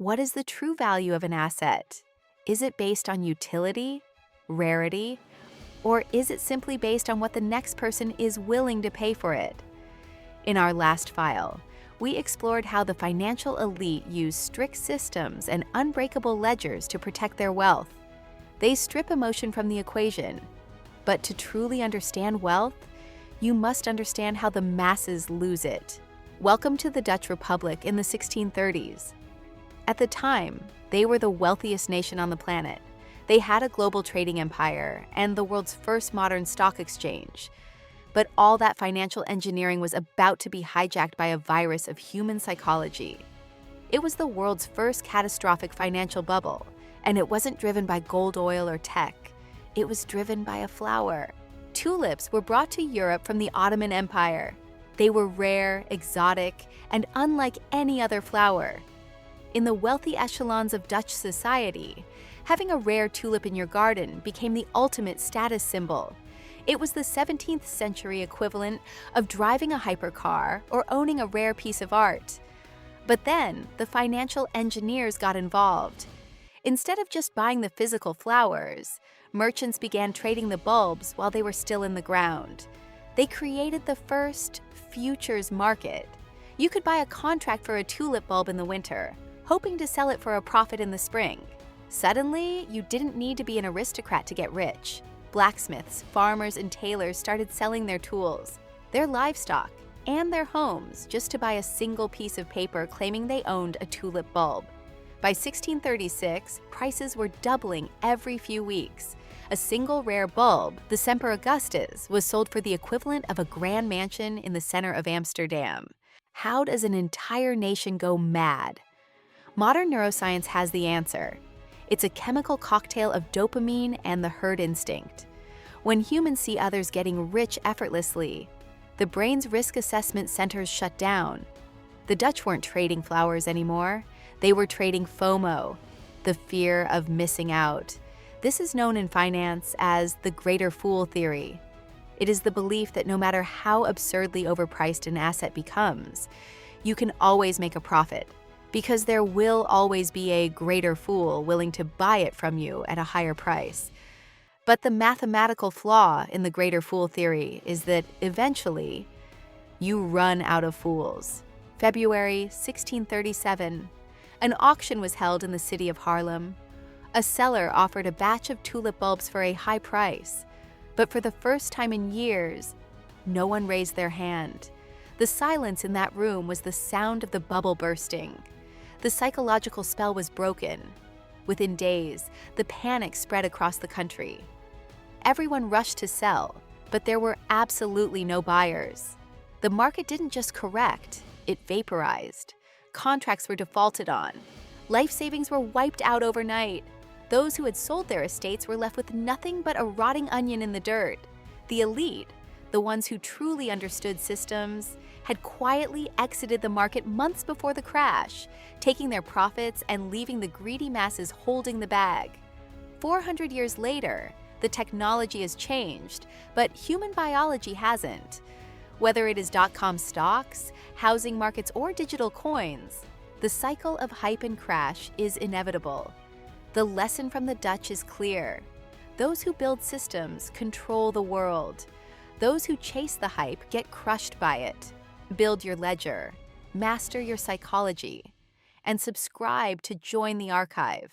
What is the true value of an asset? Is it based on utility, rarity, or is it simply based on what the next person is willing to pay for it? In our last file, we explored how the financial elite use strict systems and unbreakable ledgers to protect their wealth. They strip emotion from the equation. But to truly understand wealth, you must understand how the masses lose it. Welcome to the Dutch Republic in the 1630s. At the time, they were the wealthiest nation on the planet. They had a global trading empire and the world's first modern stock exchange. But all that financial engineering was about to be hijacked by a virus of human psychology. It was the world's first catastrophic financial bubble, and it wasn't driven by gold, oil, or tech. It was driven by a flower. Tulips were brought to Europe from the Ottoman Empire. They were rare, exotic, and unlike any other flower. In the wealthy echelons of Dutch society, having a rare tulip in your garden became the ultimate status symbol. It was the 17th century equivalent of driving a hypercar or owning a rare piece of art. But then, the financial engineers got involved. Instead of just buying the physical flowers, merchants began trading the bulbs while they were still in the ground. They created the first futures market. You could buy a contract for a tulip bulb in the winter, hoping to sell it for a profit in the spring. Suddenly, you didn't need to be an aristocrat to get rich. Blacksmiths, farmers, and tailors started selling their tools, their livestock, and their homes just to buy a single piece of paper claiming they owned a tulip bulb. By 1636, prices were doubling every few weeks. A single rare bulb, the Semper Augustus, was sold for the equivalent of a grand mansion in the center of Amsterdam. How does an entire nation go mad? Modern neuroscience has the answer. It's a chemical cocktail of dopamine and the herd instinct. When humans see others getting rich effortlessly, the brain's risk assessment centers shut down. The Dutch weren't trading flowers anymore. They were trading FOMO, the fear of missing out. This is known in finance as the greater fool theory. It is the belief that no matter how absurdly overpriced an asset becomes, you can always make a profit, because there will always be a greater fool willing to buy it from you at a higher price. But the mathematical flaw in the greater fool theory is that eventually, you run out of fools. February 1637, an auction was held in the city of Haarlem. A seller offered a batch of tulip bulbs for a high price, but for the first time in years, no one raised their hand. The silence in that room was the sound of the bubble bursting. The psychological spell was broken. Within days, the panic spread across the country. Everyone rushed to sell, but there were absolutely no buyers. The market didn't just correct, it vaporized. Contracts were defaulted on. Life savings were wiped out overnight. Those who had sold their estates were left with nothing but a rotting onion in the dirt. The elite, the ones who truly understood systems, had quietly exited the market months before the crash, taking their profits and leaving the greedy masses holding the bag. 400 years later, the technology has changed, but human biology hasn't. Whether it is dot-com stocks, housing markets, or digital coins, the cycle of hype and crash is inevitable. The lesson from the Dutch is clear. Those who build systems control the world. Those who chase the hype get crushed by it. Build your ledger, master your psychology, and subscribe to join the archive.